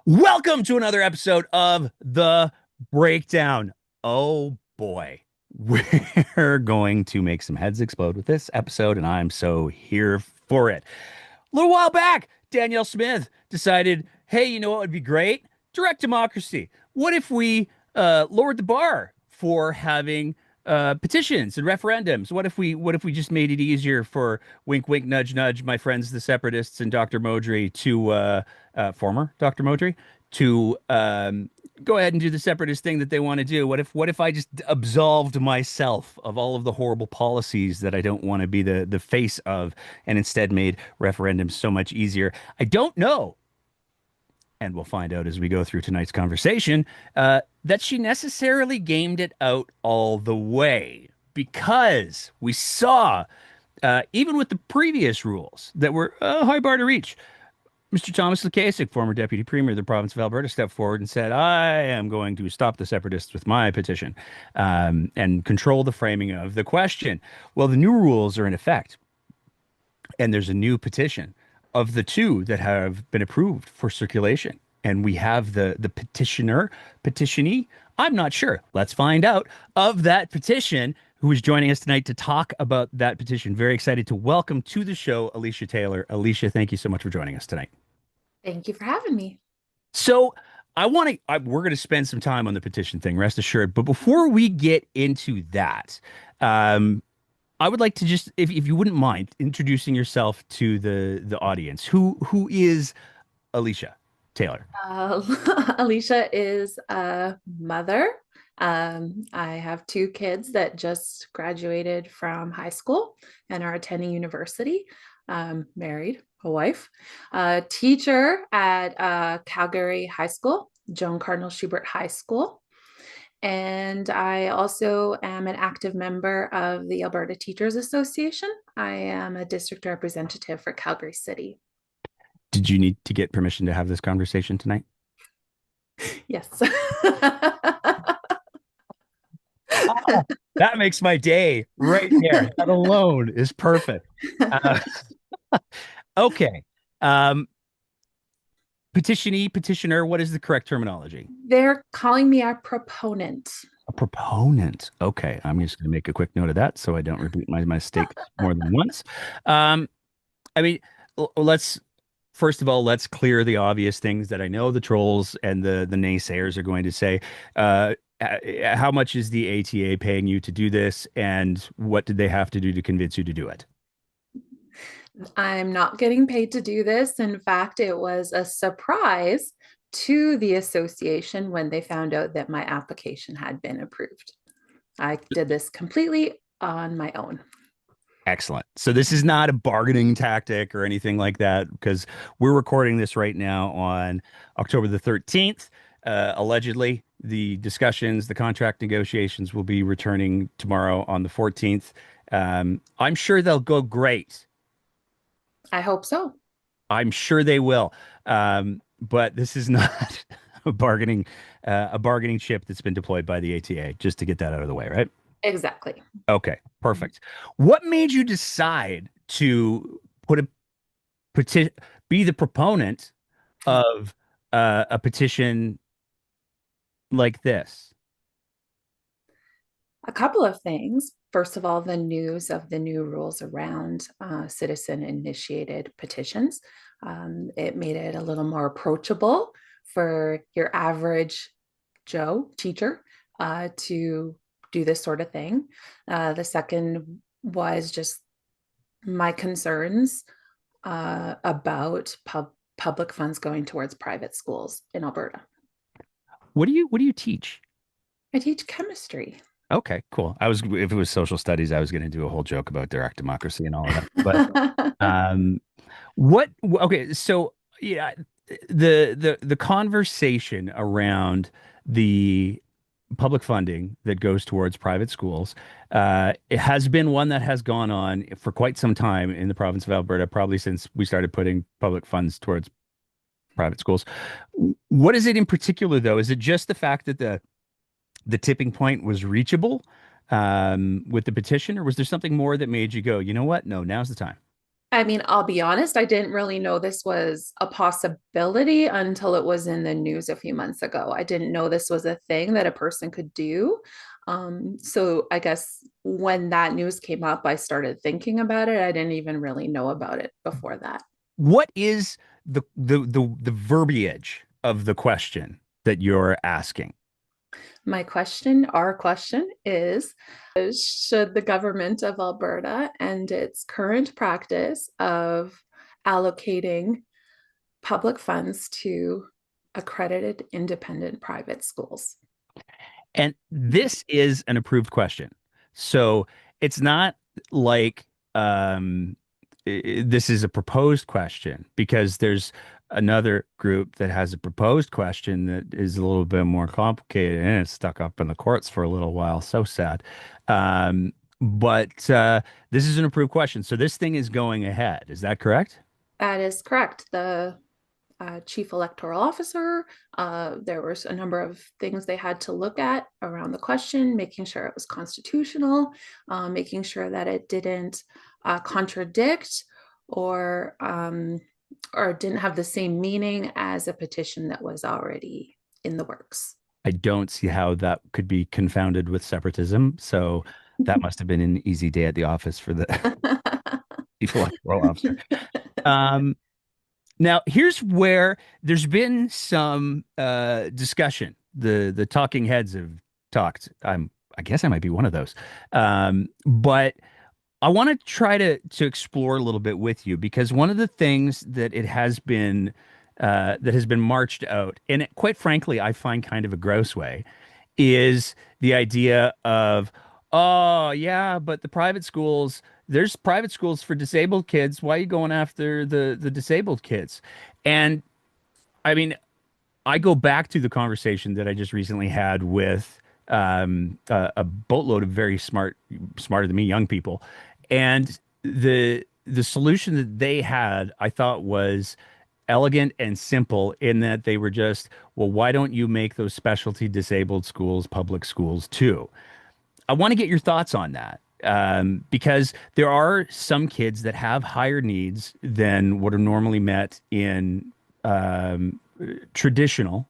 Welcome to another episode of The Breakdown. Oh boy, we're going to make some heads explode with this episode, and I'm so here for it. A little while back, Danielle Smith decided, hey, you know what would be great? Direct democracy. What if we lowered the bar for having petitions and referendums? What if we just made it easier for wink, wink, nudge, nudge, my friends, the separatists and Dr. Modry to former Dr. Modry to go ahead and do the separatist thing that they want to do? What if I just absolved myself of all of the horrible policies that I don't want to be the face of, and instead made referendums so much easier? I don't know, and we'll find out as we go through tonight's conversation, that she necessarily gamed it out all the way, because we saw, even with the previous rules that were a high bar to reach, Mr. Thomas Lukasik, former deputy premier of the province of Alberta, stepped forward and said, I am going to stop the separatists with my petition, and control the framing of the question. Well, the new rules are in effect, and there's a new petition of the two that have been approved for circulation. And we have the petitionee. I'm not sure. Let's find out of that petition, who is joining us tonight to talk about that petition. Very excited to welcome to the show Alicia Taylor. Alicia, thank you so much for joining us tonight. Thank you for having me. So we're going to spend some time on the petition thing, rest assured. But before we get into that, I would like to just, if you wouldn't mind, introducing yourself to the audience. Who is Alicia Taylor? Alicia is a mother. I have two kids that just graduated from high school and are attending university. Married, a wife, a teacher at Calgary High School, Joan Cardinal Schubert High School. And I also am an active member of the Alberta Teachers Association. I am a district representative for Calgary City. Did you need to get permission to have this conversation tonight? Yes. Oh, that makes my day right there. That alone is perfect. Okay. Petitionee, petitioner, what is the correct terminology? They're calling me a proponent. A proponent. Okay. I'm just going to make a quick note of that so I don't repeat my mistake more than once. I mean, first of all, let's clear the obvious things that I know the trolls and the naysayers are going to say. How much is the ATA paying you to do this, and what did they have to do to convince you to do it? I'm not getting paid to do this. In fact, it was a surprise to the association when they found out that my application had been approved. I did this completely on my own. Excellent. So this is not a bargaining tactic or anything like that, because we're recording this right now on October the 13th. Allegedly, the discussions, the contract negotiations will be returning tomorrow on the 14th. I'm sure they'll go great. I hope so. I'm sure they will. But this is not a bargaining chip that's been deployed by the ATA, just to get that out of the way, right? Exactly. Okay, perfect. What made you decide to be the proponent of a petition like this? A couple of things. First of all, the news of the new rules around citizen-initiated petitions. It made it a little more approachable for your average Joe teacher to do this sort of thing. The second was just my concerns about public funds going towards private schools in Alberta. What do you teach? I teach chemistry. Okay, cool. If it was social studies, I was going to do a whole joke about direct democracy and all of that. But okay, so yeah, the conversation around the public funding that goes towards private schools, it has been one that has gone on for quite some time in the province of Alberta, probably since we started putting public funds towards private schools. What is it in particular, though? Is it just the fact that the tipping point was reachable with the petition, or was there something more that made you go, you know what? No, now's the time. I mean, I'll be honest, I didn't really know this was a possibility until it was in the news a few months ago. I didn't know this was a thing that a person could do. So I guess when that news came up, I started thinking about it. I didn't even really know about it before that. What is the verbiage of the question that you're asking? Our question is, should the government of Alberta end its current practice of allocating public funds to accredited independent private schools? And this is an approved question. So it's not like this is a proposed question because there's another group that has a proposed question that is a little bit more complicated and it's stuck up in the courts for a little while. So sad. But this is an approved question. So this thing is going ahead. Is that correct? That is correct. The chief electoral officer, there was a number of things they had to look at around the question, making sure it was constitutional, making sure that it didn't contradict or didn't have the same meaning as a petition that was already in the works. I don't see how that could be confounded with separatism. So that must have been an easy day at the office for the chief electoral officer. Um, Now, here's where there's been some discussion. The talking heads have talked. I guess I might be one of those. But I want to try to explore a little bit with you because one of the things that has been marched out, and quite frankly, I find kind of a gross way, is the idea of, oh yeah, but the private schools, there's private schools for disabled kids. Why are you going after the disabled kids? And I mean, I go back to the conversation that I just recently had with a boatload of very smarter than me young people, and the solution that they had, I thought was elegant and simple in that they were just, well, why don't you make those specialty disabled schools public schools too? I want to get your thoughts on that. Because there are some kids that have higher needs than what are normally met in traditional,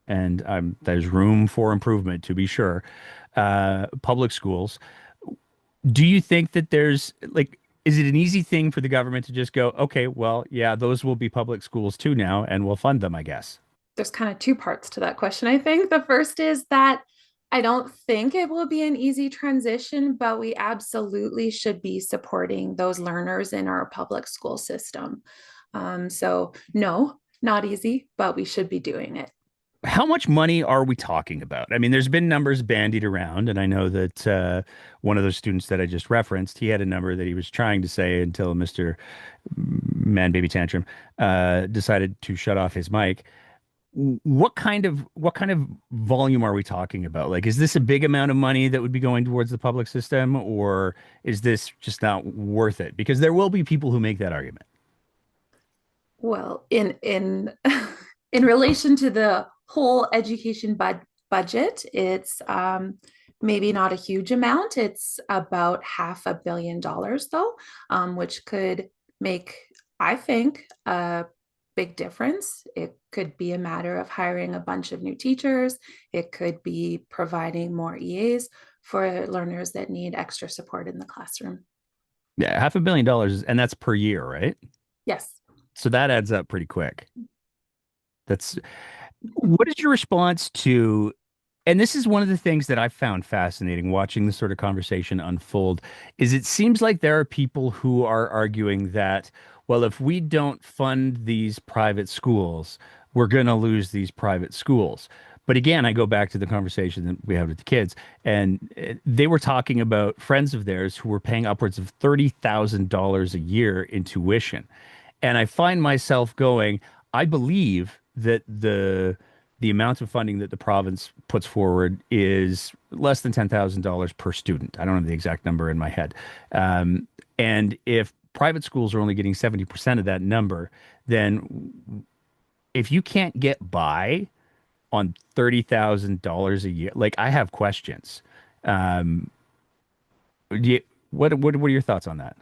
and there's room for improvement to be sure, public schools. Do you think that there's like, is it an easy thing for the government to just go, okay, well, yeah, those will be public schools too now, and we'll fund them, I guess? There's kind of two parts to that question, I think. The first is that I don't think it will be an easy transition, but we absolutely should be supporting those learners in our public school system. So, no, not easy, but we should be doing it. How much money are we talking about? I mean, there's been numbers bandied around, and I know that one of those students that I just referenced, he had a number that he was trying to say until Mr. Man Baby Tantrum decided to shut off his mic. What kind of volume are we talking about? Like, is this a big amount of money that would be going towards the public system, or is this just not worth it? Because there will be people who make that argument. Well, in in relation to the whole education budget, it's maybe not a huge amount. It's about $500 million, though, which could make, I think, a big difference. It could be a matter of hiring a bunch of new teachers. It could be providing more EAs for learners that need extra support in the classroom. Yeah, $500 million, and that's per year, right? Yes. So that adds up pretty quick. That's what is your response to, and this is one of the things that I found fascinating watching this sort of conversation unfold, is it seems like there are people who are arguing that, well, if we don't fund these private schools, we're going to lose these private schools. But again, I go back to the conversation that we had with the kids, and they were talking about friends of theirs who were paying upwards of $30,000 a year in tuition. And I find myself going, I believe that the amount of funding that the province puts forward is less than $10,000 per student. I don't have the exact number in my head. And if private schools are only getting 70% of that number, then if you can't get by on $30,000 a year, like I have questions. Um, what are your thoughts on that?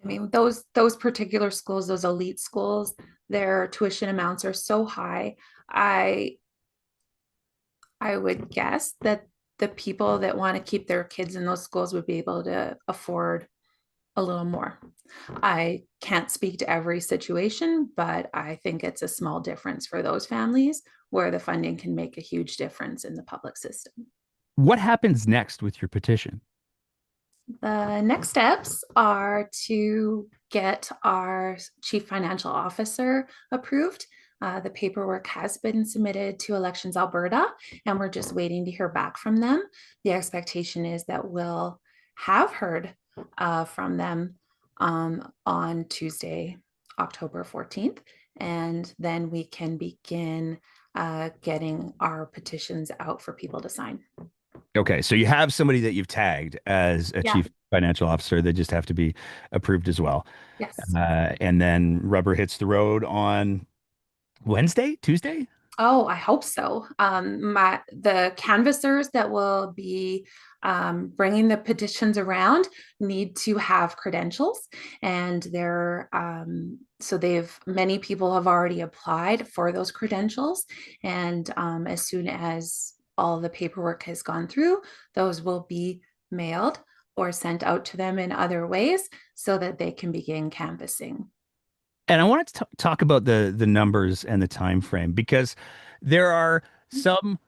I mean, those particular schools, those elite schools, their tuition amounts are so high. I I would guess that the people that want to keep their kids in those schools would be able to afford a little more. I can't speak to every situation, but I think it's a small difference for those families where the funding can make a huge difference in the public system. What happens next with your petition? The next steps are to get our chief financial officer approved. The paperwork has been submitted to Elections Alberta, and we're just waiting to hear back from them. The expectation is that we'll have heard from them on Tuesday, October 14th, and then we can begin getting our petitions out for people to sign. Okay, so you have somebody that you've tagged as a Yeah, chief financial officer. They just have to be approved as well. yes. And then rubber hits the road on Wednesday, Tuesday? Oh, I hope so. The canvassers that will be bringing the petitions around need to have credentials, and so they've many people have already applied for those credentials, and as soon as all the paperwork has gone through, those will be mailed or sent out to them in other ways so that they can begin canvassing. And I wanted to talk about the numbers and the time frame because there are some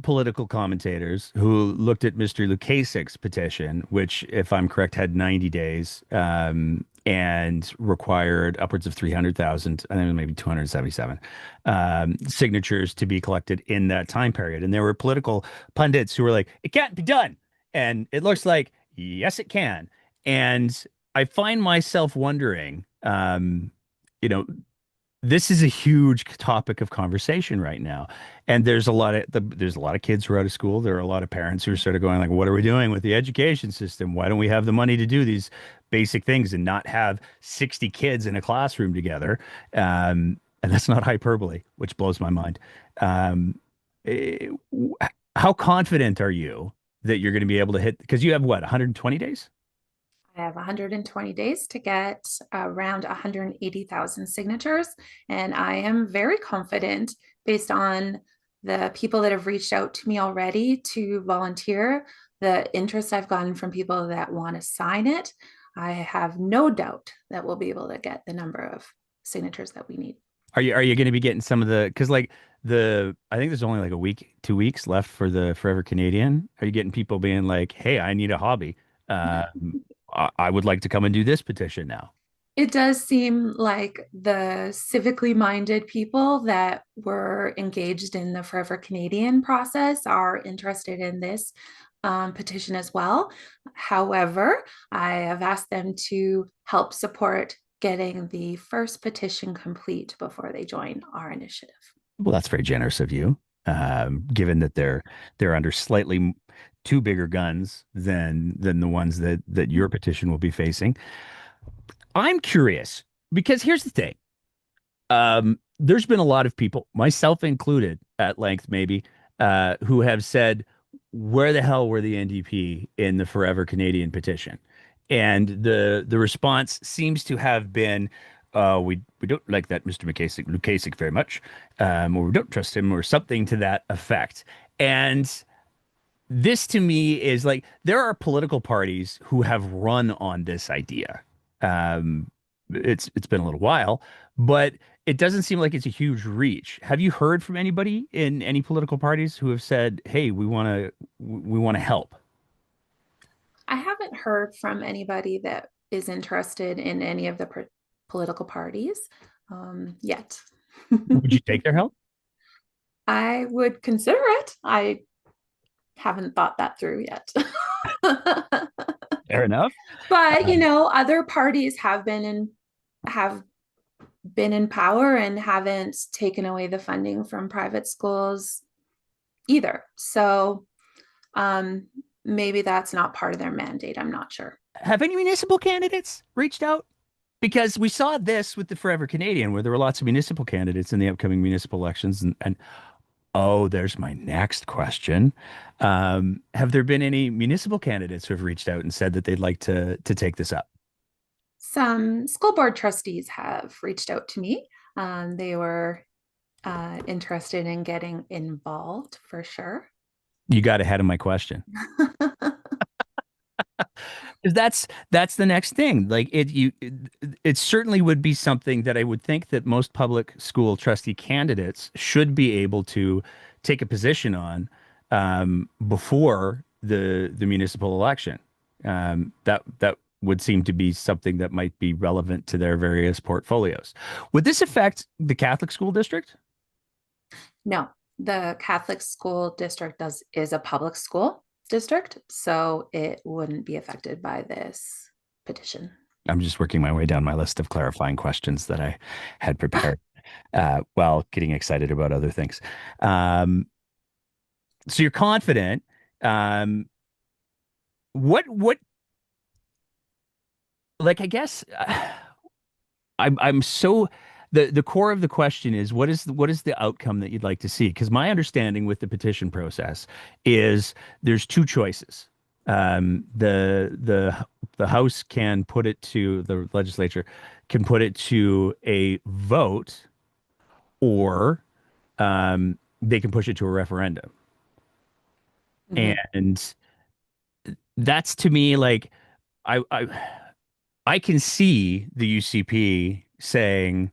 political commentators who looked at Mr. Lukasik's petition, which, if I'm correct, had 90 days and required upwards of 300,000, I think maybe 277 signatures to be collected in that time period. And there were political pundits who were like, it can't be done. And it looks like, yes, it can. And I find myself wondering, you know, this is a huge topic of conversation right now, and there's a lot of kids who are out of school. There are a lot of parents who are sort of going like, "What are we doing with the education system? Why don't we have the money to do these basic things and not have 60 kids in a classroom together?" And that's not hyperbole, which blows my mind. Um, eh, how confident are you that you're going to be able to hit? Because you have what, 120 days? I have 120 days to get around 180,000 signatures. And I am very confident based on the people that have reached out to me already to volunteer, the interest I've gotten from people that want to sign it. I have no doubt that we'll be able to get the number of signatures that we need. Are you going to be getting some of the because like the I think there's only like a week, 2 weeks left for the Forever Canadian. Are you getting people being like, "Hey, I need a hobby. I would like to come and do this petition now." It does seem like the civically minded people that were engaged in the Forever Canadian process are interested in this petition as well. However, I have asked them to help support getting the first petition complete before they join our initiative. Well, that's very generous of you, given that they're under slightly two bigger guns than the ones that your petition will be facing. I'm curious because here's the thing. There's been a lot of people, myself included, at length maybe, who have said, "Where the hell were the NDP in the Forever Canadian petition?" And the response seems to have been, we don't like that Mr. Lukasik very much, or we don't trust him, or something to that effect." And this to me is like there are political parties who have run on this idea. Um, it's been a little while, but it doesn't seem like it's a huge reach. Have you heard from anybody in any political parties who have said, "Hey, we want to help"? I haven't heard from anybody that is interested in any of the political parties yet. Would you take their help? I would consider it. I haven't thought that through yet. Fair enough. But Um, other parties have been in power and haven't taken away the funding from private schools either. So um, maybe that's not part of their mandate. I'm not sure. have any municipal candidates reached out? because we saw this with the Forever Canadian, where there were lots of municipal candidates in the upcoming municipal elections, and oh, there's my next question. Have there been any municipal candidates who have reached out and said that they'd like to take this up? Some school board trustees have reached out to me. They were interested in getting involved for sure. You got ahead of my question. 'Cause that's the next thing. Like it certainly would be something that I would think that most public school trustee candidates should be able to take a position on before the municipal election. That would seem to be something that might be relevant to their various portfolios. Would this affect the Catholic school district? No, the Catholic school district is a public school district, so it wouldn't be affected by this petition. I'm just working my way down my list of clarifying questions that I had prepared while getting excited about other things. Um, so you're confident. Um, what like I guess I'm so the core of the question is what is the outcome that you'd like to see? Because my understanding with the petition process is there's two choices. The House can put it to the legislature can put it to a vote, or they can push it to a referendum. Mhm. And that's to me like I can see the UCP saying,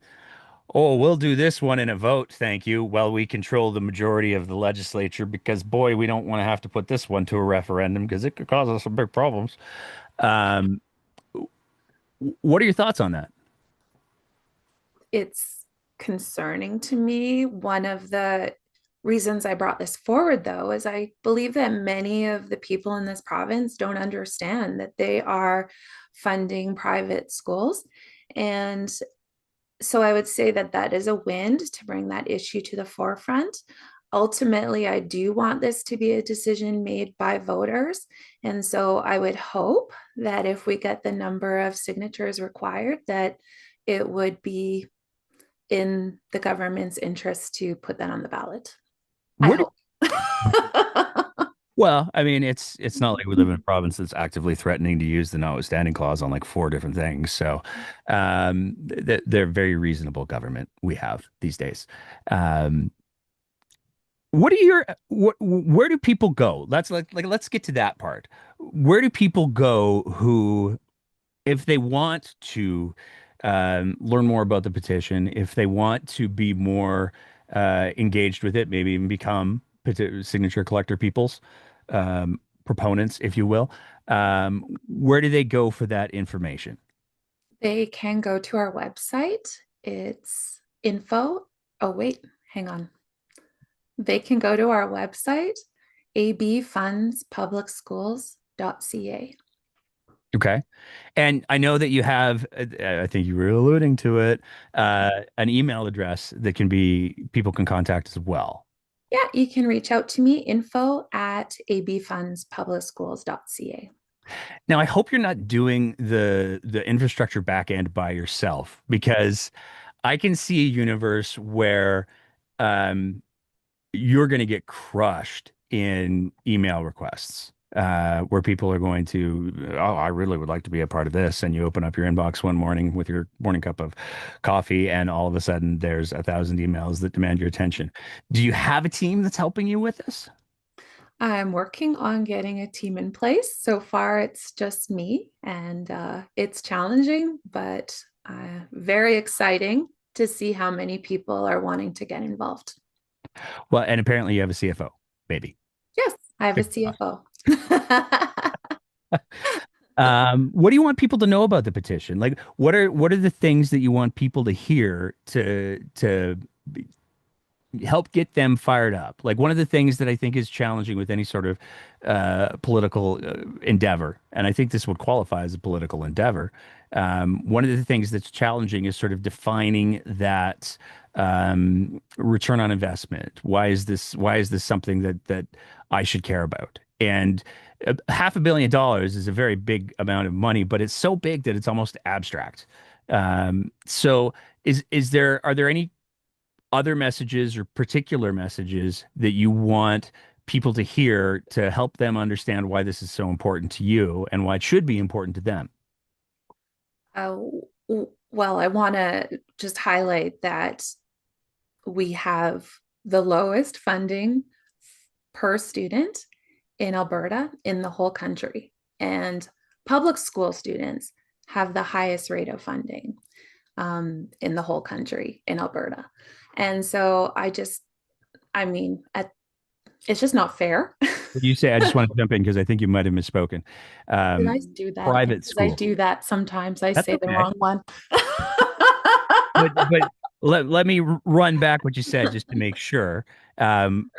"Oh, we'll do this one in a vote, thank you." Well, we control the majority of the legislature because, boy, we don't want to have to put this one to a referendum because it could cause us some big problems. Um, what are your thoughts on that? It's concerning to me. One of the reasons I brought this forward, though, is I believe that many of the people in this province don't understand that they are funding private schools. And so I would say that that is a win to bring that issue to the forefront. Ultimately, I do want this to be a decision made by voters. And so I would hope that if we get the number of signatures required, that it would be in the government's interest to put that on the ballot. I Where do, hope. well, I mean, it's not like we live in a province that's actively threatening to use the notwithstanding clause on like four different things. So, they're very reasonable government we have these days. Um, what are your where do people go? Let's get to that part. Where do people go who if they want to learn more about the petition, if they want to be more engaged with it, maybe even become signature collector peoples, proponents, if you will, where do they go for that information? They can go to our website. It's info. Oh, wait, hang on. They can go to our website, abfundspublicschools.ca. Okay. And I know that you have, I think you were alluding to it, an email address that can be, people can contact as well. Yeah, you can reach out to me, info@abfundspublicschools.ca. Now, I hope you're not doing the infrastructure back end by yourself because I can see a universe where um, you're going to get crushed in email requests, where people are going to, oh, I really would like to be a part of this. And you open up your inbox one morning with your morning cup of coffee, and all of a sudden there's 1,000 emails that demand your attention. Do you have a team that's helping you with this? I'm working on getting a team in place. So far, it's just me, and it's challenging, but very exciting to see how many people are wanting to get involved. Well, and apparently you have a CFO, baby. Yes, I have a CFO. What do you want people to know about the petition? Like, what are the things that you want people to hear to help get them fired up? Like one of the things that I think is challenging with any sort of political endeavor, and I think this would qualify as a political endeavor. One of the things that's challenging is sort of defining that return on investment. Why is this something that I should care about? And $500 million is a very big amount of money, but it's so big that it's almost abstract. So is there are there any other messages or particular messages that you want people to hear to help them understand why this is so important to you and why it should be important to them? Uh, well, I want to just highlight that we have the lowest funding per student in Alberta in the whole country. And public school students have the highest rate of funding in the whole country in Alberta. And so I mean, it's just not fair. You say, I just want to jump in because I think you might have misspoken. Did Um, I do that again? Private Because I school. do that sometimes. I That's say the okay. wrong one. But let me run back what you said just to make sure. Um,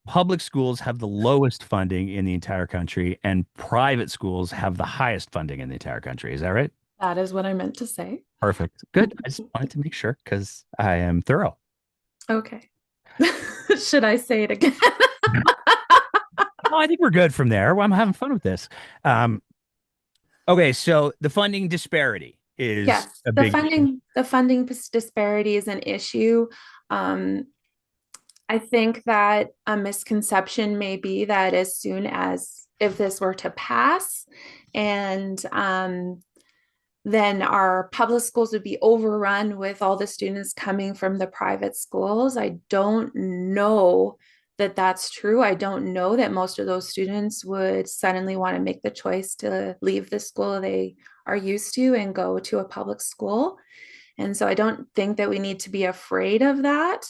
Public schools have the lowest funding in the entire country, and private schools have the highest funding in the entire country. Is that right? That is what I meant to say. Perfect. Good. I just wanted to make sure because I am thorough. Okay. Should I say it again? No, I think we're good from there. Well, I'm having fun with this. Um, okay, so the funding disparity is Yes, a big issue. the funding disparity is an issue. Um, I think that a misconception may be that as soon as if this were to pass and then our public schools would be overrun with all the students coming from the private schools. I don't know that that's true. I don't know that most of those students would suddenly want to make the choice to leave the school they are used to and go to a public school. And so I don't think that we need to be afraid of that.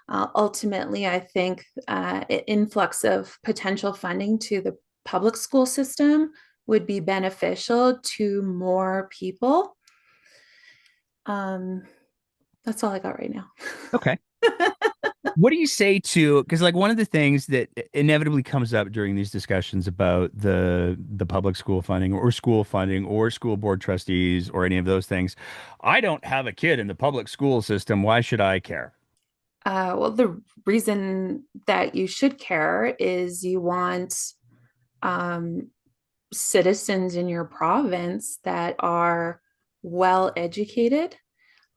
Ultimately, I think an influx of potential funding to the public school system would be beneficial to more people. Um, that's all I got right now. Okay. What do you say to, because like one of the things that inevitably comes up during these discussions about the public school funding or school board trustees or any of those things, I don't have a kid in the public school system. Why should I care? Well, the reason that you should care is you want um, citizens in your province that are well educated.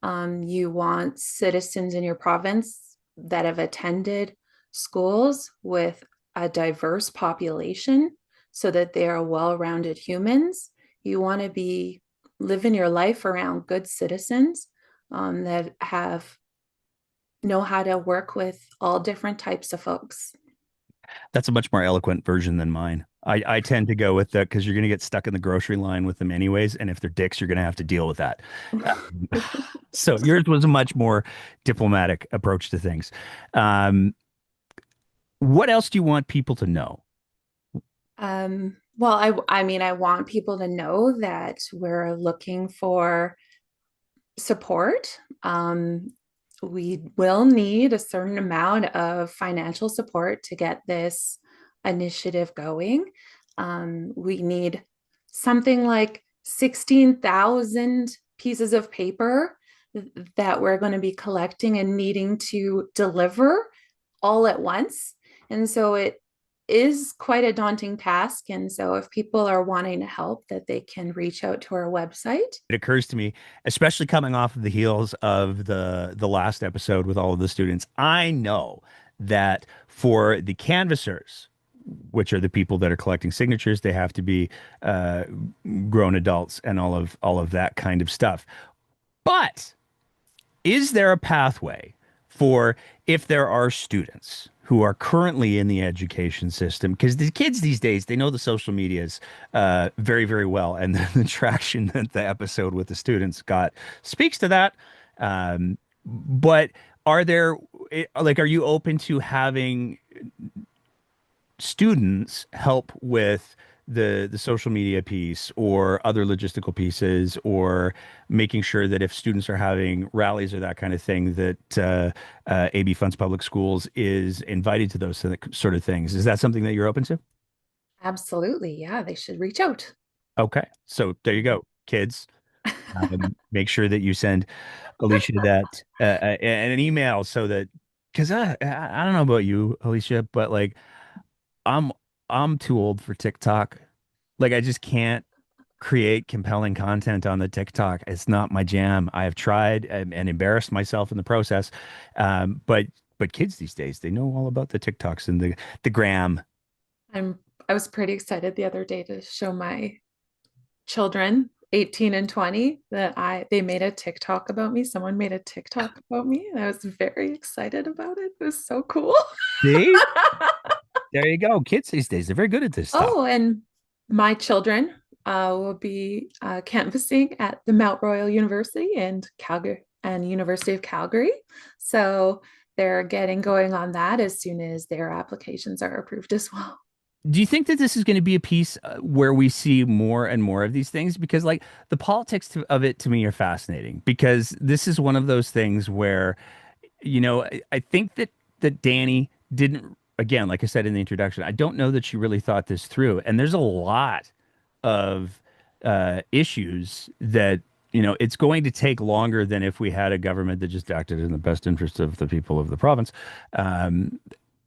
You want citizens in your province that have attended schools with a diverse population so that they are well-rounded humans. You want to be living your life around good citizens that have know how to work with all different types of folks. That's a much more eloquent version than mine. I tend to go with that because you're going to get stuck in the grocery line with them anyways. And if they're dicks, you're going to have to deal with that. So yours was a much more diplomatic approach to things. Um, what else do you want people to know? Well, I mean, I want people to know that we're looking for support. We will need a certain amount of financial support to get this initiative going. We need something like 16,000 pieces of paper that we're going to be collecting and needing to deliver all at once. And so it is quite a daunting task. And so if people are wanting to help, that they can reach out to our website. It occurs to me, especially coming off of the heels of the last episode with all of the students, I know that for the canvassers, which are the people that are collecting signatures, they have to be uh, grown adults and all of that kind of stuff. But is there a pathway for if there are students who are currently in the education system? Because the kids these days, they know the social medias very, very well. And the traction that the episode with the students got speaks to that. But are there, like, are you open to having students help with the social media piece or other logistical pieces or making sure that if students are having rallies or that kind of thing that AB Funds Public Schools is invited to those sort of things. Is that something that you're open to? Absolutely. Yeah, they should reach out. Okay, so there you go, kids. Make sure that you send Alicia that an email so that because I don't know about you, Alicia, but like I'm I'm too old for TikTok. Like I just can't. create compelling content on the TikTok. It's not my jam. I have tried and embarrassed myself in the process. But kids these days, they know all about the TikToks and the gram. I'm I was pretty excited the other day to show my children 18 and 20 that I they made a TikTok about me. Someone made a TikTok about me and I was very excited about it. It was so cool. See? There you go. Kids these days, they're very good at this stuff. Oh, and my children will be canvassing at the Mount Royal University and Calgary and University of Calgary. So they're getting going on that as soon as their applications are approved as well. Do you think that this is going to be a piece where we see more and more of these things? Because, like, the politics of it to me are fascinating because this is one of those things where, I think that Danny didn't, again, like I said in the introduction, I don't know that she really thought this through. And there's a lot of issues that, it's going to take longer than if we had a government that just acted in the best interest of the people of the province. Um,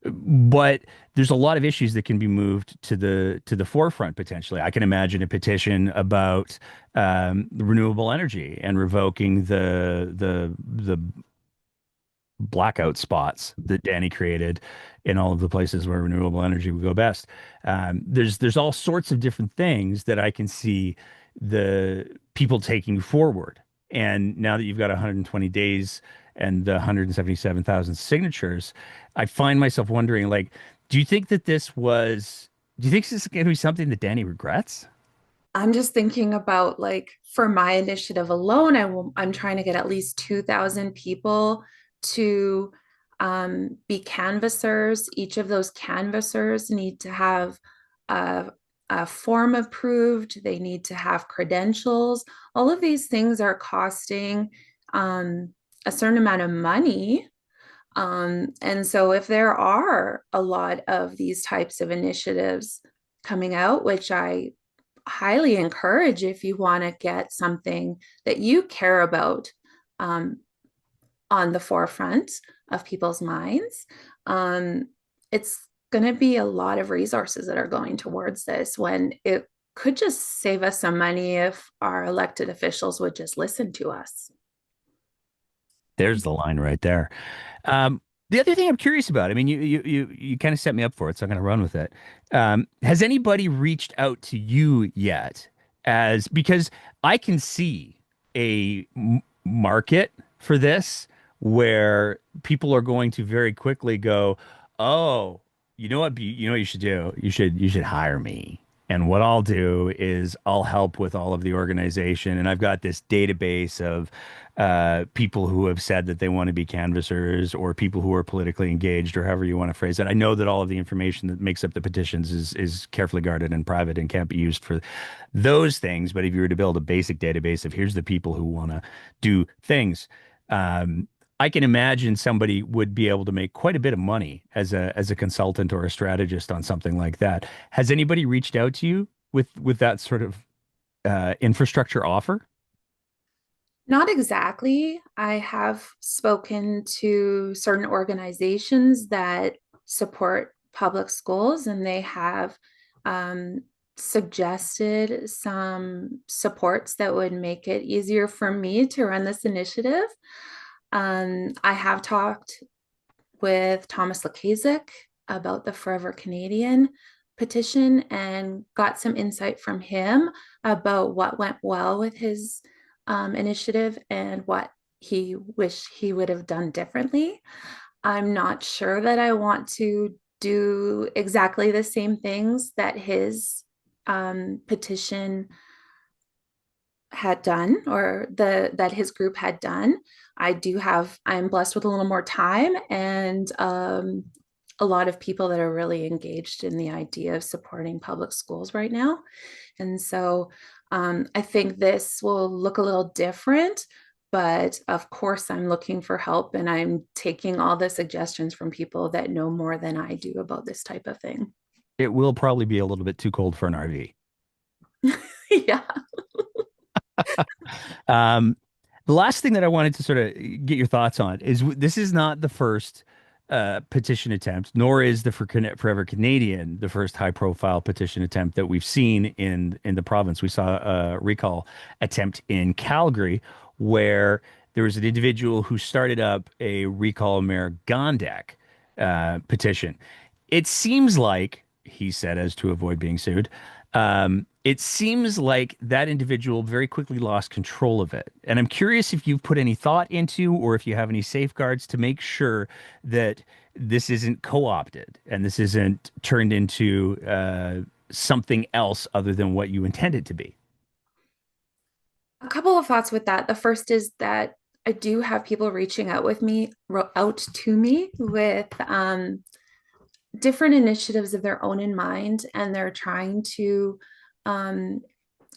but there's a lot of issues that can be moved to the forefront potentially. I can imagine a petition about renewable energy and revoking the blackout spots that Danny created in all of the places where renewable energy would go best. There's all sorts of different things that I can see the people taking forward. And now that you've got 120 days and 177,000 signatures, I find myself wondering, like, do you think that do you think this is going to be something that Danny regrets? I'm just thinking about like for my initiative alone, I'm trying to get at least 2,000 people to be canvassers. Each of those canvassers need to have a, a form approved. They need to have credentials. All of these things are costing a certain amount of money. And so if there are a lot of these types of initiatives coming out, which I highly encourage if you want to get something that you care about um, on the forefront of people's minds, it's going to be a lot of resources that are going towards this when it could just save us some money if our elected officials would just listen to us. There's the line right there. Um, the other thing I'm curious about, I mean, you kind of set me up for it, so I'm going to run with it. Has anybody reached out to you yet? As because I can see a market for this where people are going to very quickly go, "Oh, you know what you should do? You should hire me." And what I'll do is I'll help with all of the organization, and I've got this database of people who have said that they want to be canvassers or people who are politically engaged or however you want to phrase it. I know that all of the information that makes up the petitions is carefully guarded and private and can't be used for those things. But if you were to build a basic database of here's the people who want to do things, um, I can imagine somebody would be able to make quite a bit of money as a consultant or a strategist on something like that. Has anybody reached out to you with that sort of infrastructure offer? Not exactly. I have spoken to certain organizations that support public schools, and they have um, suggested some supports that would make it easier for me to run this initiative. I have talked with Thomas Lukaszuk about the Forever Canadian petition and got some insight from him about what went well with his initiative and what he wished he would have done differently. I'm not sure that I want to do exactly the same things that his petition had done or the that his group had done. I'm blessed with a little more time and a lot of people that are really engaged in the idea of supporting public schools right now. And so I think this will look a little different, but of course, I'm looking for help and I'm taking all the suggestions from people that know more than I do about this type of thing. It will probably be a little bit too cold for an RV. Yeah. Um, the last thing that I wanted to sort of get your thoughts on is this is not the first petition attempt, nor is the Forever Canadian the first high-profile petition attempt that we've seen in the province. We saw a recall attempt in Calgary, where there was an individual who started up a recall Mayor Gondek petition. It seems like he said, as to avoid being sued. It seems like that individual very quickly lost control of it. And I'm curious if you've put any thought into, or if you have any safeguards to make sure that this isn't co-opted and this isn't turned into something else other than what you intended to be. A couple of thoughts with that. The first is that I do have people reaching out to me with different initiatives of their own in mind, and they're trying to um,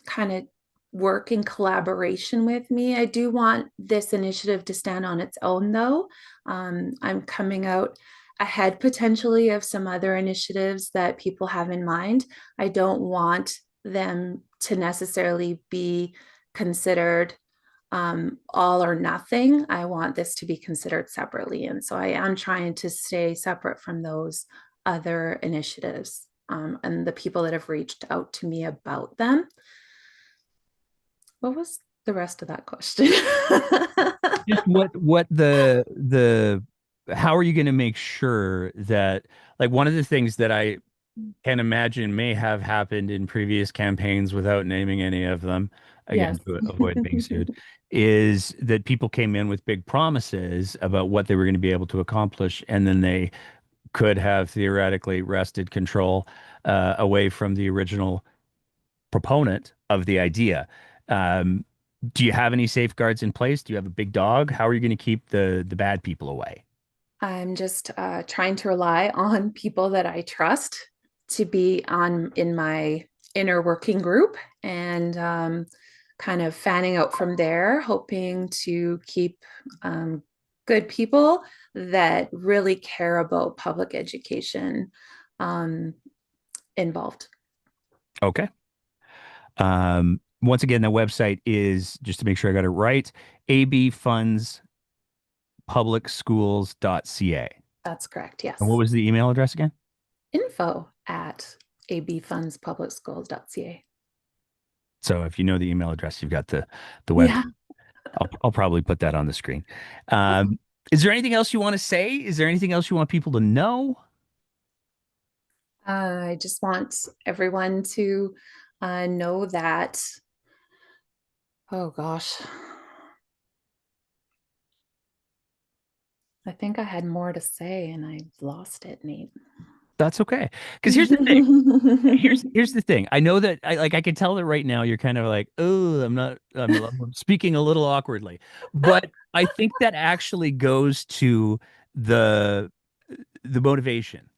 kind of work in collaboration with me. I do want this initiative to stand on its own, though. I'm coming out ahead potentially of some other initiatives that people have in mind. I don't want them to necessarily be considered all or nothing. I want this to be considered separately. And so I am trying to stay separate from those other initiatives and the people that have reached out to me about them. What was the rest of that question? Just what the how are you going to make sure that, like, one of the things that I can imagine may have happened in previous campaigns without naming any of them, Yes. again, to avoid being sued, is that people came in with big promises about what they were going to be able to accomplish, and then they could have theoretically wrested control away from the original proponent of the idea. Um, do you have any safeguards in place? Do you have a big dog? How are you going to keep the bad people away? I'm just trying to rely on people that I trust to be on in my inner working group and kind of fanning out from there, hoping to keep good people that really care about public education um, involved. Okay. Once again, the website is, just to make sure I got it right, abfundspublicschools.ca. That's correct. And what Yes. was the email address again? info@abfundspublicschools.ca. So if you know the email address, you've got the web. Yeah. I'll probably put that on the screen. Um, is there anything else you want to say? Is there anything else you want people to know? I just want everyone to know that, oh gosh, I think I had more to say and I lost it, Nate. That's okay. Because here's the thing. Here's the thing. I know that I can tell that right now you're kind of like, oh, I'm speaking a little awkwardly. But I think that actually goes to the the motivation.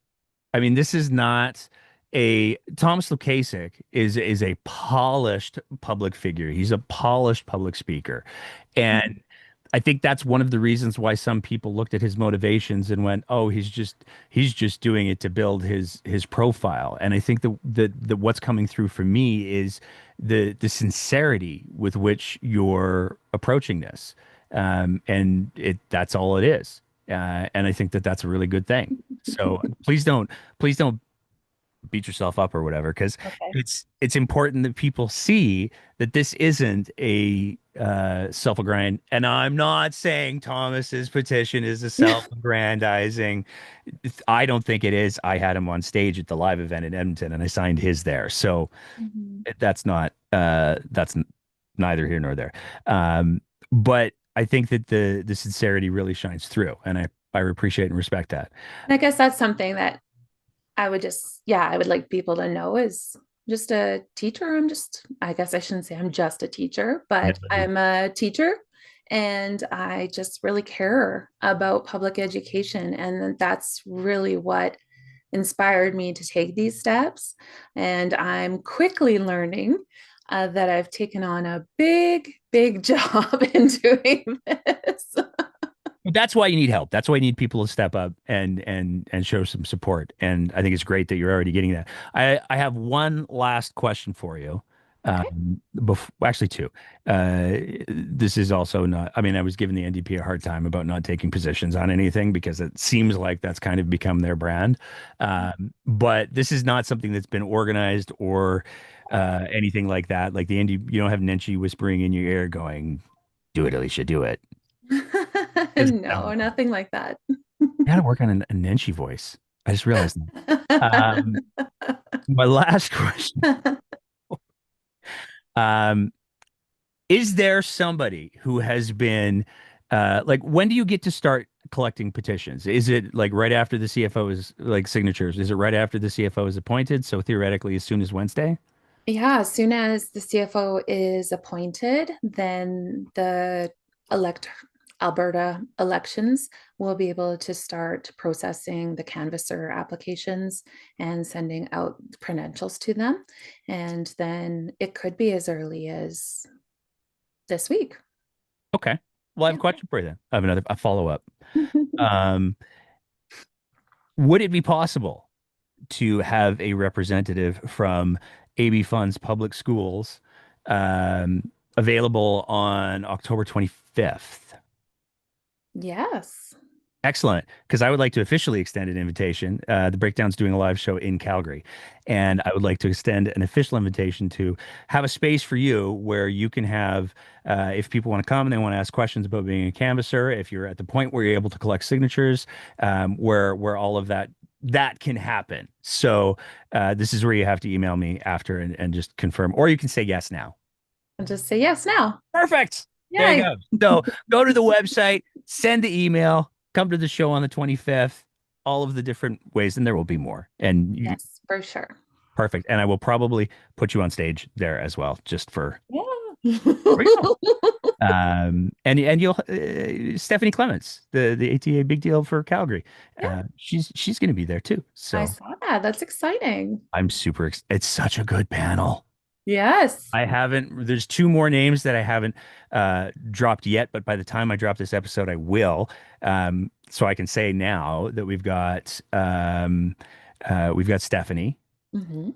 I mean, this is not a Thomas Lukasik is a polished public figure. He's a polished public speaker. And I think that's one of the reasons why some people looked at his motivations and went, "Oh, he's just doing it to build his profile." And I think that what's coming through for me is the sincerity with which you're approaching this, and it that's all it is. And I think that that's a really good thing. So please don't beat yourself up or whatever, because Okay. it's important that people see that this isn't a self-aggrand. And I'm not saying Thomas's petition is a self-aggrandizing. I don't think it is. I had him on stage at the live event in Edmonton, and I signed his there. So Mhm. that's neither here nor there. But I think that the sincerity really shines through, and I appreciate and respect that. I guess that's something that I would just, yeah, I would like people to know is just a teacher. I guess I shouldn't say I'm just a teacher, No, but I'm a teacher and I just really care about public education. And that's really what inspired me to take these steps. And I'm quickly learning that I've taken on a big, big job in doing this. But that's why you need help. That's why you need people to step up and show some support. And I think it's great that you're already getting that. I have one last question for you. Okay. Actually, two. This is also not, I mean, I was giving the NDP a hard time about not taking positions on anything because it seems like that's kind of become their brand. But this is not something that's been organized or anything like that. Like the ND, you don't have Nenshi whispering in your ear going, do it, Alicia, do it. Doesn't sound No, like that. nothing like that. I gotta work on a Nenshi voice. I just realized that. My last question. Um, Is there somebody who has been like when do you get to start collecting petitions? Is it like right after the CFO is like signatures? Is it right after the CFO is appointed? So theoretically as soon as Wednesday? Yeah, as soon as the CFO is appointed, then the elect Alberta elections will be able to start processing the canvasser applications and sending out credentials to them. And then it could be as early as this week. Okay. Well, I have a Yeah. question for you then. I have a follow-up. Um, would it be possible to have a representative from AB Funds Public Schools available on October 25th? Yes. Excellent, because I would like to officially extend an invitation. The Breakdown's doing a live show in Calgary, and I would like to extend an official invitation to have a space for you where you can have, if people want to come and they want to ask questions about being a canvasser, if you're at the point where you're able to collect signatures, where all of that can happen. So this is where you have to email me after and just confirm, or you can say yes now. I'll just say yes now. Perfect. There you Yay. go. So go to the website, send the email, come to the show on the 25th, all of the different ways, and there will be more. And Yes, for sure. perfect. And I will probably put you on stage there as well, just for Yeah. there you go. And you'll Stephanie Clements, the ATA Big Deal for Calgary. Yeah, She's going to be there too. I So saw that. That's exciting. I'm super. It's such a good panel. Yes. I haven't, there's two more names that I haven't dropped yet, but by the time I drop this episode, I will. So I can say now that we've got Stephanie Hmm.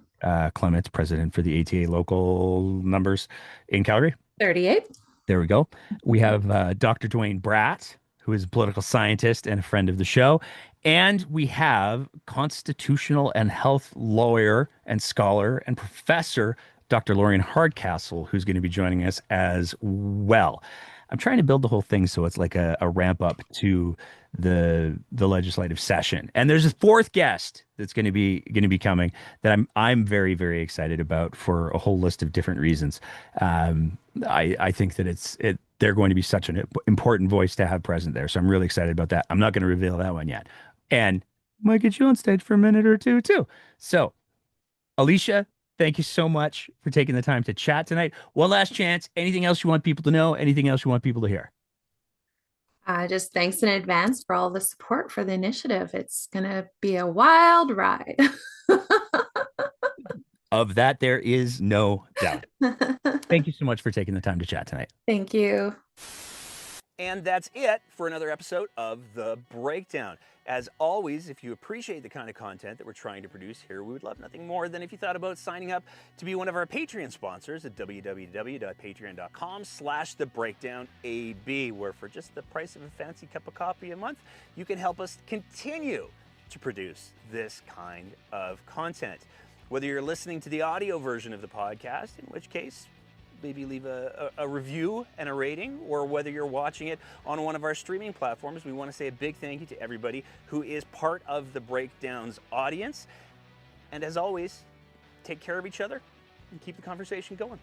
Clements, president for the ATA local numbers in Calgary. 38. There we go. We have Dr. Dwayne Bratt, who is a political scientist and a friend of the show. And we have constitutional and health lawyer and scholar and professor, Dr. Lorian Hardcastle, who's going to be joining us as well. I'm trying to build the whole thing so it's like a ramp up to the legislative session. And there's a fourth guest that's going to be coming that I'm very, very excited about for a whole list of different reasons. I think that they're going to be such an important voice to have present there. So I'm really excited about that. I'm not going to reveal that one yet. And might get you on stage for a minute or two too. So, Alicia, thank you so much for taking the time to chat tonight. One last chance. Anything else you want people to know? Anything else you want people to hear? Just thanks in advance for all the support for the initiative. It's going to be a wild ride. Of that, there is no doubt. Thank you so much for taking the time to chat tonight. Thank you. And that's it for another episode of The Breakdown. As always, if you appreciate the kind of content that we're trying to produce here, we would love nothing more than if you thought about signing up to be one of our Patreon sponsors at www.patreon.com/thebreakdownab, where for just the price of a fancy cup of coffee a month, you can help us continue to produce this kind of content. Whether you're listening to the audio version of the podcast, in which case maybe leave a review and a rating, or whether you're watching it on one of our streaming platforms, we want to say a big thank you to everybody who is part of the Breakdown's audience. And as always, take care of each other and keep the conversation going.